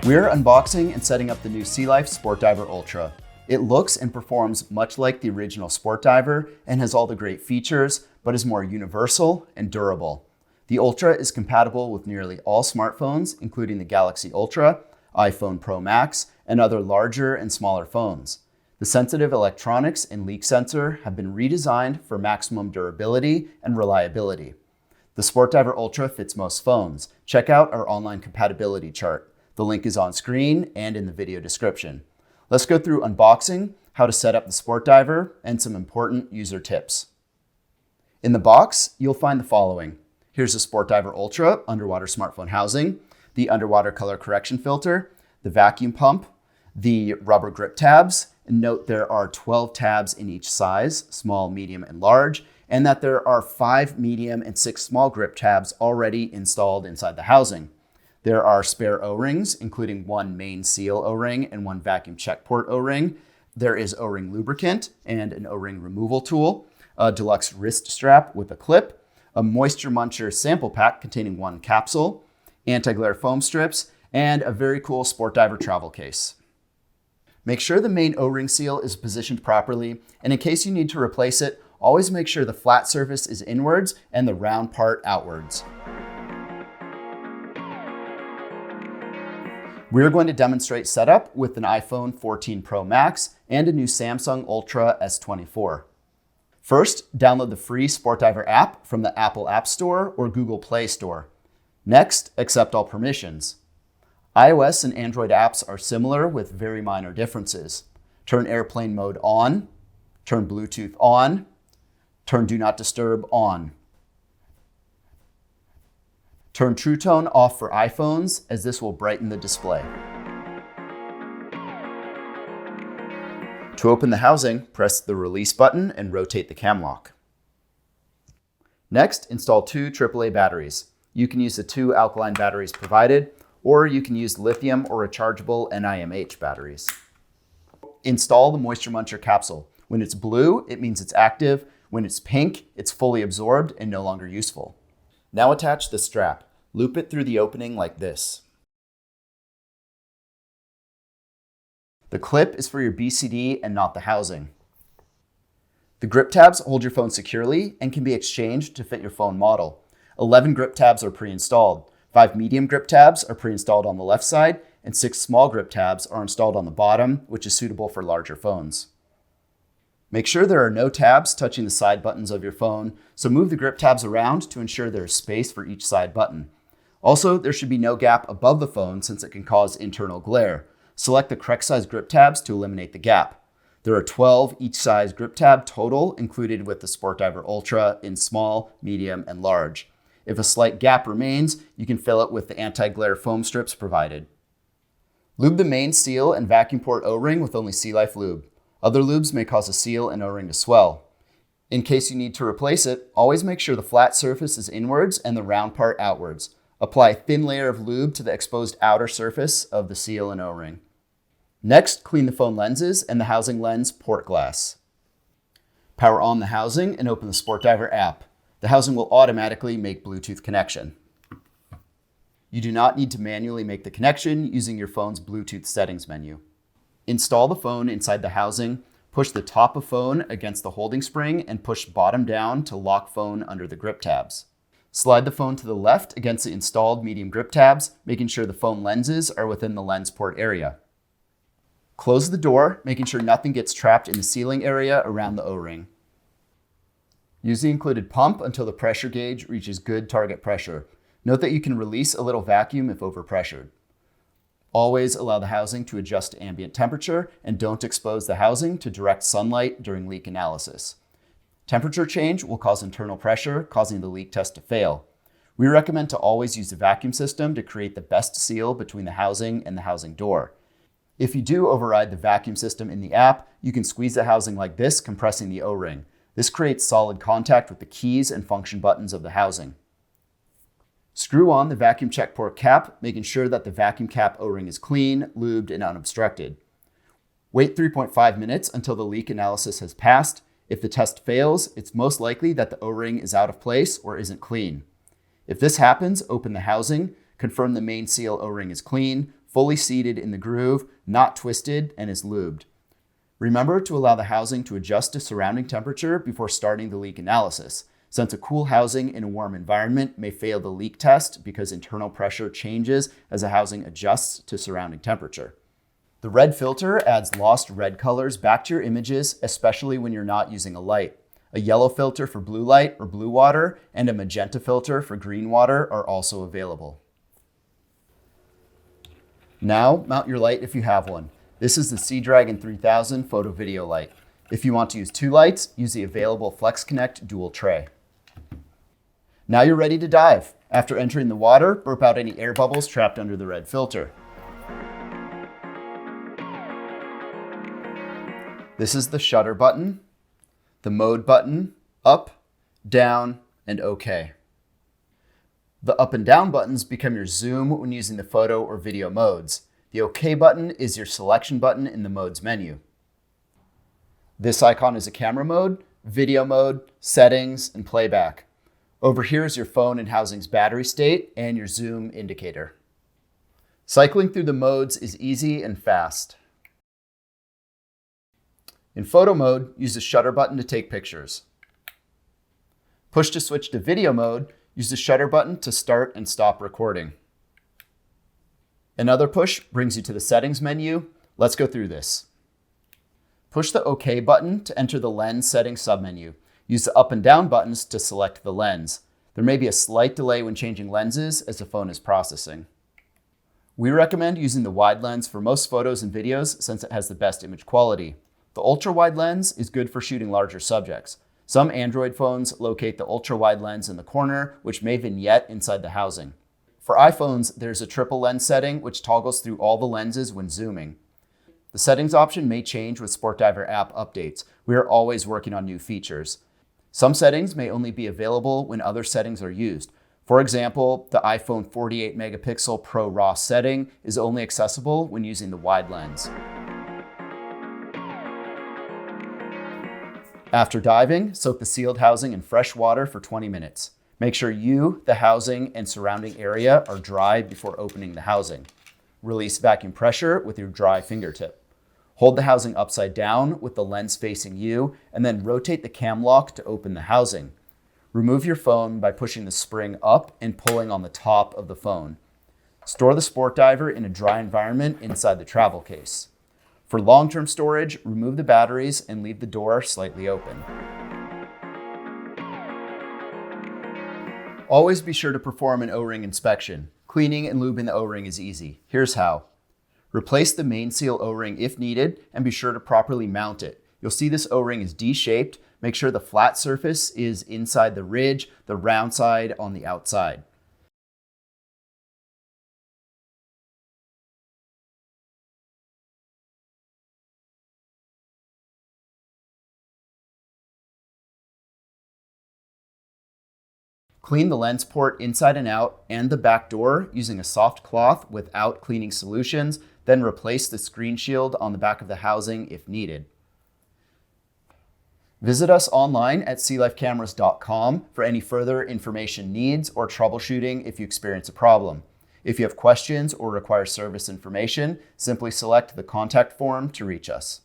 We're unboxing and setting up the new SeaLife SportDiver Ultra. It looks and performs much like the original SportDiver and has all the great features, but is more universal and durable. The Ultra is compatible with nearly all smartphones, including the Galaxy Ultra, iPhone Pro Max, and other larger and smaller phones. The sensitive electronics and leak sensor have been redesigned for maximum durability and reliability. The SportDiver Ultra fits most phones. Check out our online compatibility chart. The link is on screen and in the video description. Let's go through unboxing, how to set up the SportDiver, and some important user tips. In the box, you'll find the following. Here's the SportDiver Ultra underwater smartphone housing, the underwater color correction filter, the vacuum pump, the rubber grip tabs, and note there are 12 tabs in each size, small, medium, and large, and that there are 5 medium and 6 small grip tabs already installed inside the housing. There are spare O-rings, including 1 main seal O-ring and 1 vacuum check port O-ring. There is O-ring lubricant and an O-ring removal tool, a deluxe wrist strap with a clip, a moisture muncher sample pack containing 1 capsule, anti-glare foam strips, and a very cool SportDiver travel case. Make sure the main O-ring seal is positioned properly, and in case you need to replace it, always make sure the flat surface is inwards and the round part outwards. We're going to demonstrate setup with an iPhone 14 Pro Max and a new Samsung Ultra S24. First, download the free SportDiver app from the Apple App Store or Google Play Store. Next, accept all permissions. iOS and Android apps are similar with very minor differences. Turn airplane mode on, turn Bluetooth on, turn Do Not Disturb on. Turn True Tone off for iPhones, as this will brighten the display. To open the housing, press the release button and rotate the cam lock. Next, install 2 AAA batteries. You can use the 2 alkaline batteries provided, or you can use lithium or rechargeable NIMH batteries. Install the moisture muncher capsule. When it's blue, it means it's active. When it's pink, it's fully absorbed and no longer useful. Now attach the strap. Loop it through the opening like this. The clip is for your BCD and not the housing. The grip tabs hold your phone securely and can be exchanged to fit your phone model. 11 grip tabs are pre-installed. 5 medium grip tabs are pre-installed on the left side, and 6 small grip tabs are installed on the bottom, which is suitable for larger phones. Make sure there are no tabs touching the side buttons of your phone, so move the grip tabs around to ensure there is space for each side button. Also, there should be no gap above the phone since it can cause internal glare. Select the correct size grip tabs to eliminate the gap. There are 12 each size grip tab total included with the SportDiver Ultra in small, medium, and large. If a slight gap remains, you can fill it with the anti-glare foam strips provided. Lube the main seal and vacuum port O-ring with only SeaLife lube. Other lubes may cause a seal and O-ring to swell. In case you need to replace it, always make sure the flat surface is inwards and the round part outwards. Apply a thin layer of lube to the exposed outer surface of the seal and O-ring. Next, clean the phone lenses and the housing lens port glass. Power on the housing and open the SportDiver app. The housing will automatically make Bluetooth connection. You do not need to manually make the connection using your phone's Bluetooth settings menu. Install the phone inside the housing, push the top of phone against the holding spring and push bottom down to lock phone under the grip tabs. Slide the phone to the left against the installed medium grip tabs, making sure the phone lenses are within the lens port area. Close the door, making sure nothing gets trapped in the sealing area around the O-ring. Use the included pump until the pressure gauge reaches good target pressure. Note that you can release a little vacuum if overpressured. Always allow the housing to adjust to ambient temperature and don't expose the housing to direct sunlight during leak analysis. Temperature change will cause internal pressure, causing the leak test to fail. We recommend to always use the vacuum system to create the best seal between the housing and the housing door. If you do override the vacuum system in the app, you can squeeze the housing like this, compressing the O-ring. This creates solid contact with the keys and function buttons of the housing. Screw on the vacuum check port cap, making sure that the vacuum cap O-ring is clean, lubed, and unobstructed. Wait 3.5 minutes until the leak analysis has passed. If the test fails, it's most likely that the O-ring is out of place or isn't clean. If this happens, open the housing, confirm the main seal O-ring is clean, fully seated in the groove, not twisted, and is lubed. Remember to allow the housing to adjust to surrounding temperature before starting the leak analysis, since a cool housing in a warm environment may fail the leak test because internal pressure changes as the housing adjusts to surrounding temperature. The red filter adds lost red colors back to your images, especially when you're not using a light. A yellow filter for blue light or blue water and a magenta filter for green water are also available. Now, mount your light if you have one. This is the Seadragon 3000 photo video light. If you want to use 2 lights, use the available Flex Connect dual tray. Now you're ready to dive. After entering the water, burp out any air bubbles trapped under the red filter. This is the shutter button, the mode button, up, down, and OK. The up and down buttons become your zoom when using the photo or video modes. The OK button is your selection button in the modes menu. This icon is a camera mode, video mode, settings, and playback. Over here is your phone and housing's battery state and your zoom indicator. Cycling through the modes is easy and fast. In photo mode, use the shutter button to take pictures. Push to switch to video mode, use the shutter button to start and stop recording. Another push brings you to the settings menu. Let's go through this. Push the OK button to enter the lens settings submenu. Use the up and down buttons to select the lens. There may be a slight delay when changing lenses as the phone is processing. We recommend using the wide lens for most photos and videos since it has the best image quality. The ultra-wide lens is good for shooting larger subjects. Some Android phones locate the ultra-wide lens in the corner, which may vignette inside the housing. For iPhones, there's a triple lens setting which toggles through all the lenses when zooming. The settings option may change with SportDiver app updates. We are always working on new features. Some settings may only be available when other settings are used. For example, the iPhone 48 megapixel Pro RAW setting is only accessible when using the wide lens. After diving, soak the sealed housing in fresh water for 20 minutes. Make sure you, the housing, and surrounding area are dry before opening the housing. Release vacuum pressure with your dry fingertip. Hold the housing upside down with the lens facing you, and then rotate the cam lock to open the housing. Remove your phone by pushing the spring up and pulling on the top of the phone. Store the SportDiver in a dry environment inside the travel case. For long-term storage, remove the batteries and leave the door slightly open. Always be sure to perform an O-ring inspection. Cleaning and lubing the O-ring is easy. Here's how. Replace the main seal O-ring if needed and be sure to properly mount it. You'll see this O-ring is D-shaped. Make sure the flat surface is inside the ridge, the round side on the outside. Clean the lens port inside and out and the back door using a soft cloth without cleaning solutions, then replace the screen shield on the back of the housing if needed. Visit us online at SeaLifeCameras.com for any further information needs or troubleshooting if you experience a problem. If you have questions or require service information, simply select the contact form to reach us.